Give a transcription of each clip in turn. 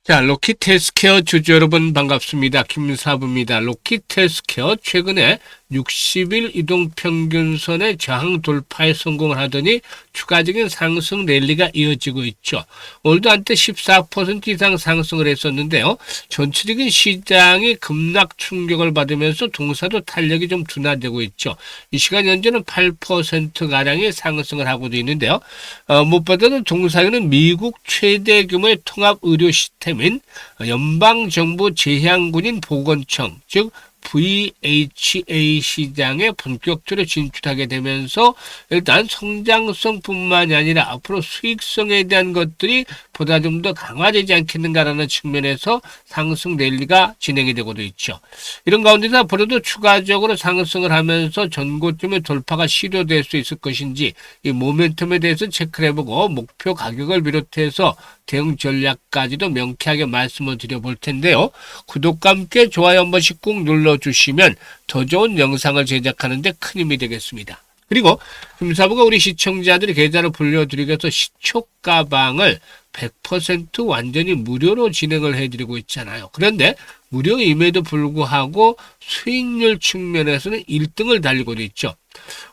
자, 로킷 헬스케어 주주 여러분 반갑습니다. 김사부입니다. 로킷 헬스케어 최근에 60일 이동평균선의 저항 돌파에 성공을 하더니 추가적인 상승 랠리가 이어지고 있죠. 오늘도 한때 14% 이상 상승을 했었는데요. 전체적인 시장이 급락 충격을 받으면서 동사도 탄력이 좀 둔화되고 있죠. 이 시간 현재는 8%가량의 상승을 하고도 있는데요. 무엇보다도 동사는 미국 최대 규모의 통합 의료 시스템인 연방정부 재향군인 보건청, 즉 VHA 시장에 본격적으로 진출하게 되면서 일단 성장성뿐만이 아니라 앞으로 수익성에 대한 것들이 보다 좀 더 강화되지 않겠는가라는 측면에서 상승 랠리가 진행이 되고도 있죠. 이런 가운데서 앞으로도 추가적으로 상승을 하면서 전고점의 돌파가 시도될 수 있을 것인지 이 모멘텀에 대해서 체크를 해보고 목표 가격을 비롯해서 대응 전략까지도 명쾌하게 말씀을 드려볼 텐데요. 구독과 함께 좋아요 한 번씩 꾹 눌러주시면 더 좋은 영상을 제작하는 데 큰 힘이 되겠습니다. 그리고 김사부가 우리 시청자들이 계좌를 불려드리기 위해서 시초가방을 100% 완전히 무료로 진행을 해드리고 있잖아요. 그런데 무료임에도 불구하고 수익률 측면에서는 1등을 달리고 있죠.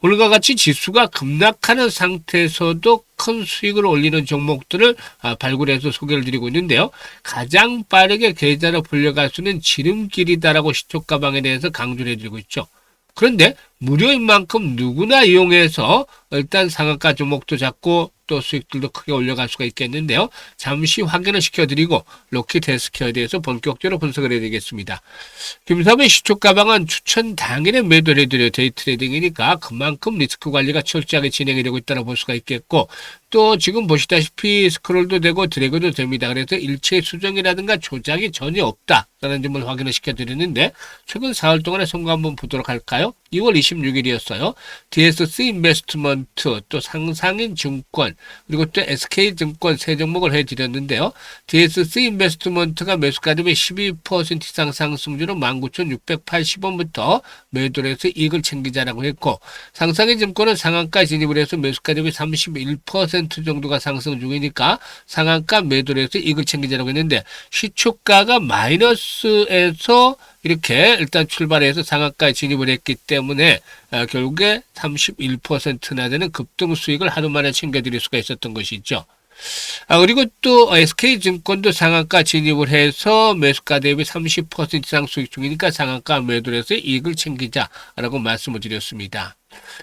오늘과 같이 지수가 급락하는 상태에서도 큰 수익을 올리는 종목들을 발굴해서 소개를 드리고 있는데요. 가장 빠르게 계좌로 불려갈 수 있는 지름길이다라고 시초가방에 대해서 강조를 해드리고 있죠. 그런데 무료인 만큼 누구나 이용해서 일단 상한가 종목도 잡고 또 수익들도 크게 올려갈 수가 있겠는데요. 잠시 확인을 시켜드리고 로킷 헬스케어에 대해서 본격적으로 분석을 해드리겠습니다. 김사부의 시초가방은 추천 당일에 매도를 해드려요. 데이 트레이딩이니까 그만큼 리스크 관리가 철저하게 진행이 되고 있다고 볼 수가 있겠고, 또 지금 보시다시피 스크롤도 되고 드래그도 됩니다. 그래서 일체 수정이라든가 조작이 전혀 없다라는 점을 확인을 시켜드리는데, 최근 4월 동안의 성과 한번 보도록 할까요? 2월 26일이었어요. DSC 인베스트먼트, 또 상상인 증권, 그리고 또 SK증권 세 종목을 해드렸는데요. DSC 인베스트먼트가 매수가 대비 12% 이상 상승률은 19,680원부터 매도를 해서 이익을 챙기자라고 했고, 상상인 증권은 상한가 진입을 해서 매수가 대비 31% 정도가 상승 중이니까 상한가 매도를 해서 이익을 챙기자라고 했는데, 시초가가 마이너스에서 이렇게 일단 출발해서 상한가에 진입을 했기 때문에 결국에 31%나 되는 급등 수익을 하루 만에 챙겨드릴 수가 있었던 것이죠. 그리고 또 SK증권도 상한가 진입을 해서 매수가 대비 30% 이상 수익 중이니까 상한가 매도를 해서 이익을 챙기자라고 말씀을 드렸습니다.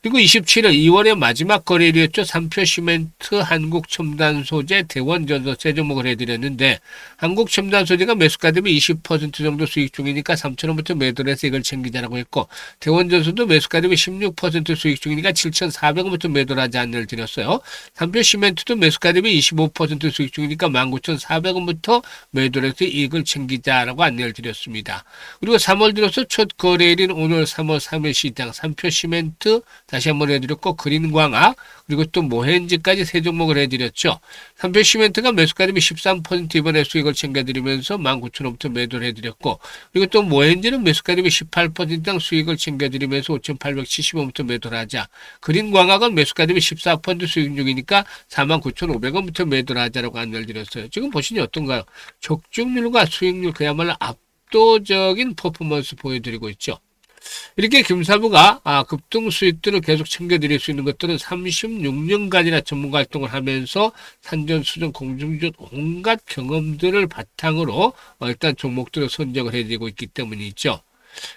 그리고 27일 2월의 마지막 거래일이었죠. 삼표시멘트, 한국첨단소재, 대원전소 세 종목을 해드렸는데, 한국첨단소재가 매수가 대비 20% 정도 수익 중이니까 3,000원부터 매도를 해서 이걸 챙기자라고 했고, 대원전소도 매수가 대비 16% 수익 중이니까 7,400원부터 매도를 하지 않는 드렸어요. 삼표시멘트도 매수가 대비 25% 수익 중이니까 19,400원부터 매도를 해서 이익을 챙기자라고 안내를 드렸습니다. 그리고 3월 들어서 첫 거래일인 오늘 3월 3일 시장 삼표시멘트 다시 한번 해드렸고, 그린광학, 그리고 또 모헨지까지 세 종목을 해드렸죠. 삼표시멘트가 매수가 대비 13% 이번에 수익을 챙겨드리면서 19,000원부터 매도를 해드렸고, 그리고 또 모헨지는 매수가 대비 18% 이상 수익을 챙겨드리면서 5,870원부터 매도를 하자. 그린광학은 매수가 대비 14% 수익 중이니까 49,500원부터 매도를 하자라고 안내를 드렸어요. 지금 보시니 어떤가요? 적중률과 수익률 그야말로 압도적인 퍼포먼스 보여드리고 있죠. 이렇게 김사부가 급등 수익들을 계속 챙겨드릴 수 있는 것들은 36년간이나 전문가 활동을 하면서 산전수전 공중전 온갖 경험들을 바탕으로 일단 종목들을 선정을 해드리고 있기 때문이죠.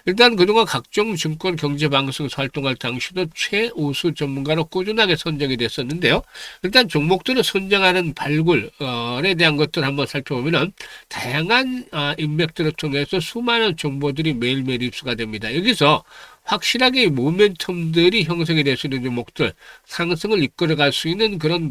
일단 그동안 각종 증권 경제방송에서 활동할 당시도 최우수 전문가로 꾸준하게 선정이 됐었는데요. 일단 종목들을 선정하는 발굴에 대한 것들을 한번 살펴보면은 다양한 인맥들을 통해서 수많은 정보들이 매일매일 입수가 됩니다. 여기서 확실하게 모멘텀들이 형성이 될 수 있는 종목들, 상승을 이끌어갈 수 있는 그런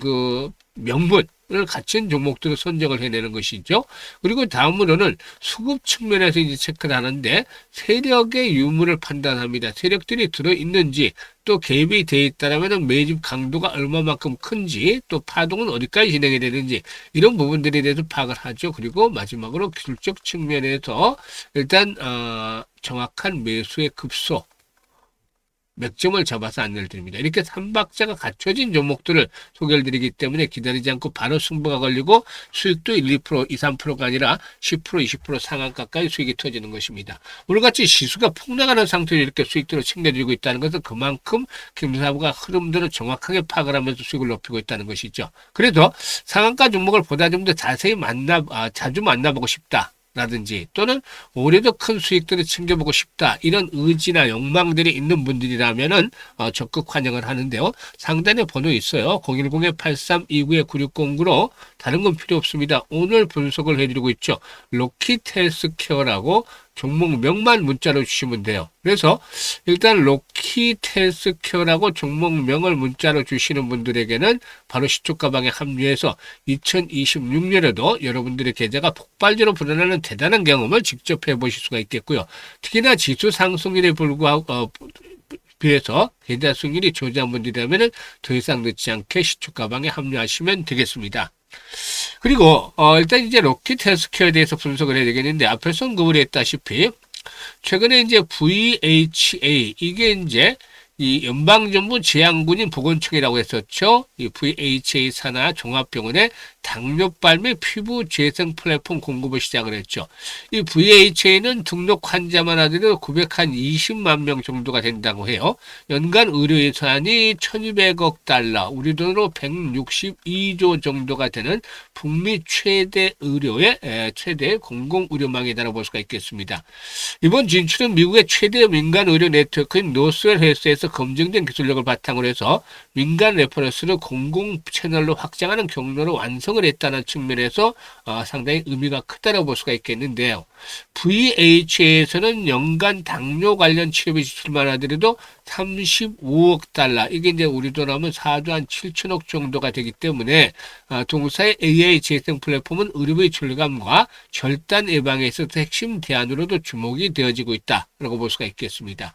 명분을 갖춘 종목들을 선정을 해내는 것이죠. 그리고 다음으로는 수급 측면에서 이제 체크를 하는데, 세력의 유무를 판단합니다. 세력들이 들어있는지, 또 개입이 되어 있다면 매집 강도가 얼마만큼 큰지, 또 파동은 어디까지 진행이 되는지, 이런 부분들에 대해서 파악을 하죠. 그리고 마지막으로 기술적 측면에서 일단 정확한 매수의 급소, 맥점을 잡아서 안내를 드립니다. 이렇게 3박자가 갖춰진 종목들을 소개를 드리기 때문에 기다리지 않고 바로 승부가 걸리고 수익도 1, 2%, 2, 3%가 아니라 10%, 20% 상한가까지 수익이 터지는 것입니다. 오늘같이 지수가 폭락하는 상태로 이렇게 수익들을 챙겨드리고 있다는 것은 그만큼 김사부가 흐름들을 정확하게 파악을 하면서 수익을 높이고 있다는 것이죠. 그래도 상한가 종목을 보다 좀 더 자세히 자주 만나보고 싶다. 라든지 또는 올해도 큰 수익들을 챙겨보고 싶다 이런 의지나 욕망들이 있는 분들이라면은 적극 환영을 하는데요. 상단에 번호 있어요. 010-8329-9609로 다른 건 필요 없습니다. 오늘 분석을 해드리고 있죠. 로킷 헬스케어라고 종목명만 문자로 주시면 돼요. 그래서 일단 로킷 헬스케어라고 종목명을 문자로 주시는 분들에게는 바로 시초가방에 합류해서 2026년에도 여러분들의 계좌가 폭발적으로 불어나는 대단한 경험을 직접 해보실 수가 있겠고요. 특히나 지수 상승률에 불구하고 비해서 계좌 수익률이 저조한 분들이라면 더 이상 늦지 않게 시초가방에 합류하시면 되겠습니다. 그리고 일단 이제 로킷 헬스케어에 대해서 분석을 해야 되겠는데 앞에서 언급을 했다시피 최근에 이제 VHA 이게 이제 이 연방정부 제한군인 보건청이라고 했었죠. 이 VHA 산하 종합병원의 당뇨발 및 피부 재생 플랫폼 공급을 시작을 했죠. 이 VHA는 등록 환자만 하더라도 920만 명 정도가 된다고 해요. 연간 의료 예산이 1200억 달러, 우리 돈으로 162조 정도가 되는 북미 최대 공공의료망이라고 볼 수가 있겠습니다. 이번 진출은 미국의 최대 민간 의료 네트워크인 노스웰 헬스에서 검증된 기술력을 바탕으로 해서 민간 레퍼런스를 공공 채널로 확장하는 경로를 완성을 했다는 측면에서 상당히 의미가 크다고 볼 수가 있겠는데요. VHA에서는 연간 당뇨 관련 치료비 지출만 하더라도 35억 달러, 이게 이제 우리 돈 하면 4조 한 7천억 정도가 되기 때문에 동사의 AI 재생 플랫폼은 의료비 절감과 절단 예방에 있어서 핵심 대안으로도 주목이 되어지고 있다라고 볼 수가 있겠습니다.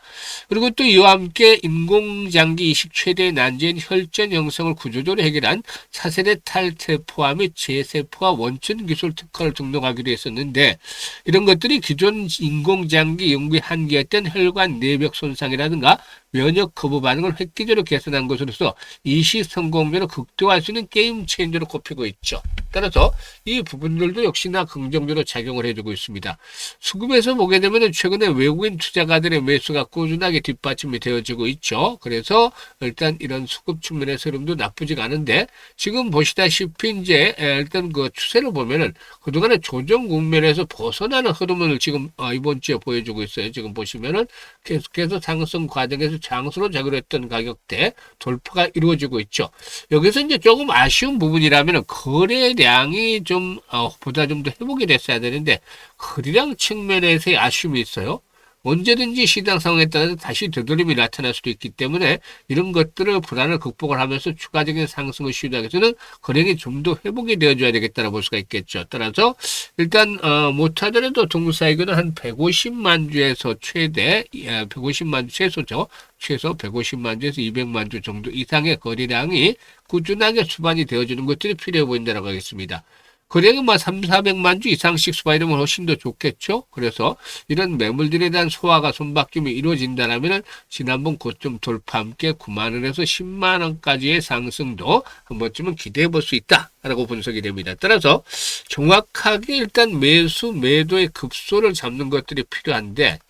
그리고 또 이와 함께 인공장기 이식 최대의 난제인 혈전 형성을 구조적으로 해결한 차세대 탈세포화 및 재세포화 원천 기술 특허를 등록하기로 했었는데 이런 것들이 기존 인공장기 연구의 한계였던 혈관 내벽 손상이라든가 면역 거부 반응을 획기적으로 개선한 것으로서 이시 성공률을 극대화할 수 있는 게임 체인저로 꼽히고 있죠. 따라서 이 부분들도 역시나 긍정적으로 작용을 해주고 있습니다. 수급에서 보게 되면 최근에 외국인 투자가들의 매수가 꾸준하게 뒷받침이 되어지고 있죠. 그래서 일단 이런 수급 측면에서 흐름도 나쁘지가 않은데 지금 보시다시피 이제 일단 그 추세를 보면은 그동안의 조정 국면에서 벗어나는 흐름을 지금 이번 주에 보여주고 있어요. 지금 보시면은 계속해서 상승 과정에서 장수로 자그랬던 가격대 돌파가 이루어지고 있죠. 여기서 이제 조금 아쉬운 부분이라면 거래량이 좀 보다 좀 더 회복이 됐어야 되는데 거래량 측면에서의 아쉬움이 있어요. 언제든지 시장 상황에 따라서 다시 되돌림이 나타날 수도 있기 때문에 이런 것들을 불안을 극복을 하면서 추가적인 상승을 시도하기 위해서는 거래량이 좀 더 회복이 되어줘야 되겠다고 볼 수가 있겠죠. 따라서 일단 못하더라도 동사이거는 한 150만 주에서 최대 150만 주 최소죠. 최소 150만 주에서 200만 주 정도 이상의 거래량이 꾸준하게 수반이 되어주는 것들이 필요해 보인다고 하겠습니다. 거래량은 3, 400만 주 이상씩 수반이면 훨씬 더 좋겠죠. 그래서 이런 매물들에 대한 소화가 손바뀜이 이루어진다면 지난번 고점 돌파 함께 9만 원에서 10만 원까지의 상승도 한 번쯤은 기대해 볼 수 있다라고 분석이 됩니다. 따라서 정확하게 일단 매수 매도의 급소를 잡는 것들이 필요한데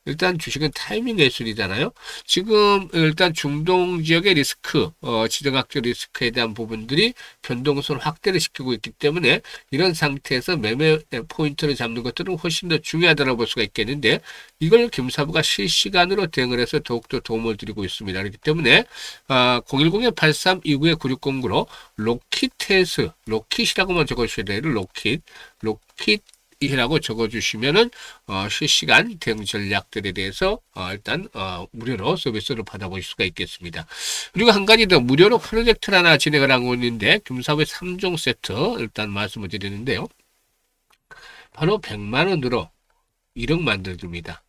일단 주식은 타이밍 예술이잖아요. 지금 일단 중동 지역의 리스크, 지정학적 리스크에 대한 부분들이 변동성 확대를 시키고 있기 때문에 이런 상태에서 매매 포인트를 잡는 것들은 훨씬 더 중요하다고 볼 수가 있겠는데 이걸 김사부가 실시간으로 대응을 해서 더욱더 도움을 드리고 있습니다. 그렇기 때문에 010-8329-9609로 로킷이라고만 적어주셔야 돼요. 로킷 이라고 적어주시면은 실시간 대응 전략들에 대해서 일단 무료로 서비스를 받아보실 수가 있겠습니다. 그리고 한 가지 더 무료로 프로젝트를 하나 진행을 하고 있는데 김사부의 3종 세트 일단 말씀을 드리는데요. 바로 100만 원으로 1억 만들어줍니다.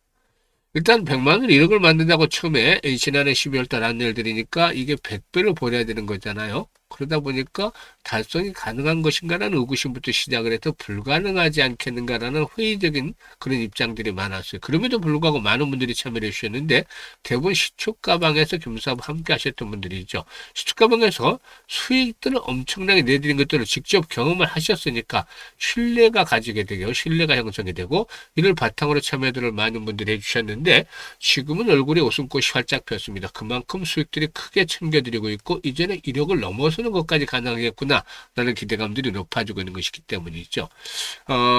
일단 100만 원 1억을 만든다고 처음에 지난해 12월 달 안내를 드리니까 이게 100배를 벌여야 되는 거잖아요. 그러다 보니까 달성이 가능한 것인가라는 의구심부터 시작을 해서 불가능하지 않겠는가라는 회의적인 그런 입장들이 많았어요. 그럼에도 불구하고 많은 분들이 참여를 해주셨는데 대부분 시초가방에서 겸사하고 함께 하셨던 분들이죠. 시초가방에서 수익들을 엄청나게 내드린 것들을 직접 경험을 하셨으니까 신뢰가 가지게 되고 신뢰가 형성이 되고 이를 바탕으로 참여들을 많은 분들이 해주셨는데 지금은 얼굴에 웃음꽃이 활짝 폈습니다. 그만큼 수익들이 크게 챙겨드리고 있고 이제는 이력을 넘어서는 것까지 가능하겠구나 라는 기대감들이 높아지고 있는 것이기 때문이죠.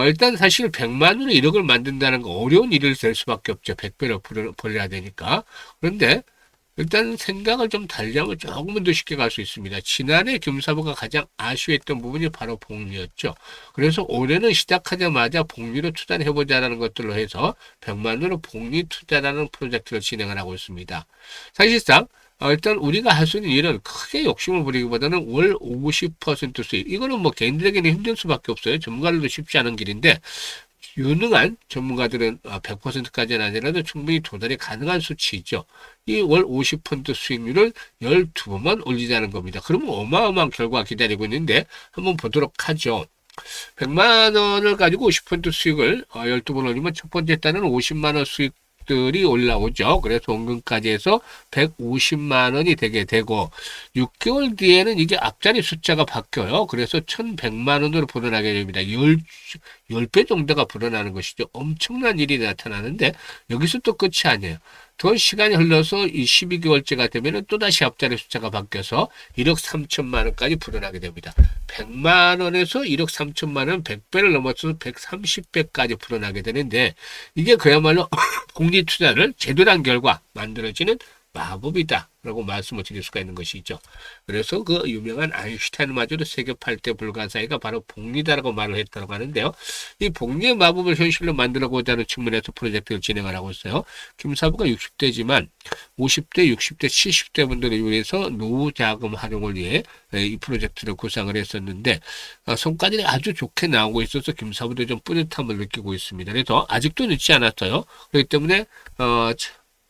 일단 사실 100만으로 이력을 만든다는 거 어려운 일을 될 수밖에 없죠. 100배를 벌려야 되니까. 그런데 일단 생각을 좀 달리하면 조금은 더 쉽게 갈 수 있습니다. 지난해 김사부가 가장 아쉬웠던 부분이 바로 복리였죠. 그래서 올해는 시작하자마자 복리로 투자를 해보자라는 것들로 해서 100만으로 복리 투자라는 프로젝트를 진행을 하고 있습니다. 사실상 일단 우리가 할 수 있는 일은 크게 욕심을 부리기보다는 월 50% 수익. 이거는 뭐 개인들에게는 힘들 수밖에 없어요. 전문가들도 쉽지 않은 길인데 유능한 전문가들은 100%까지는 아니라도 충분히 도달이 가능한 수치이죠. 이 월 50% 수익률을 12번만 올리자는 겁니다. 그러면 어마어마한 결과가 기다리고 있는데 한번 보도록 하죠. 100만 원을 가지고 50% 수익을 12번 올리면 첫 번째 달은 50만 원 수익들이 올라오죠. 그래서 원금까지 해서 150만 원이 되게 되고 6개월 뒤에는 이게 앞자리 숫자가 바뀌어요. 그래서 1100만 원으로 불어나게 됩니다. 10배 정도가 불어나는 것이죠. 엄청난 일이 나타나는데 여기서 또 끝이 아니에요. 더 시간이 흘러서 이 12개월째가 되면 또다시 앞자리 숫자가 바뀌어서 1억 3천만 원까지 불어나게 됩니다. 100만 원에서 1억 3천만 원 100배를 넘어서서 130배까지 불어나게 되는데 이게 그야말로 공리 투자를 제대로 한 결과 만들어지는 마법이다 라고 말씀을 드릴 수가 있는 것이죠. 그래서 그 유명한 아인슈타인마저도 세계 8대 불가사의가 바로 복리다라고 말을 했다고 하는데요. 이 복리의 마법을 현실로 만들어보자 하는 측면에서 프로젝트를 진행을 하고 있어요. 김사부가 60대지만 50대, 60대, 70대 분들을 위해서 노후 자금 활용을 위해 이 프로젝트를 구상을 했었는데 성과들이 아주 좋게 나오고 있어서 김사부도 좀 뿌듯함을 느끼고 있습니다. 그래서 아직도 늦지 않았어요. 그렇기 때문에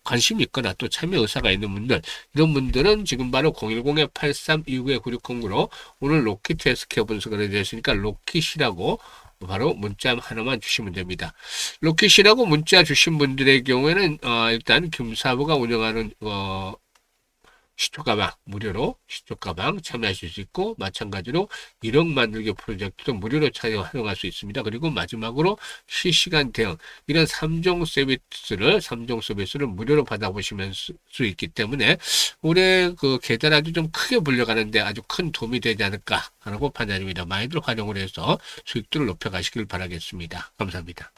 관심이 있거나 또 참여 의사가 있는 분들 이런 분들은 지금 바로 010-8329-9609로 오늘 로킷 헬스케어 분석을 해주셨으니까 로킷이라고 바로 문자 하나만 주시면 됩니다. 로킷이라고 문자 주신 분들의 경우에는 일단 김사부가 운영하는 시초가방 무료로 시초가방 참여하실 수 있고 마찬가지로 1억 만들기 프로젝트도 무료로 활용할 수 있습니다. 그리고 마지막으로 실시간 대응 이런 3종 서비스를 무료로 받아보시면 수 있기 때문에 올해 그 계단 아주 좀 크게 불려가는데 아주 큰 도움이 되지 않을까 하고 판단입니다. 많이들 활용을 해서 수익들을 높여가시길 바라겠습니다. 감사합니다.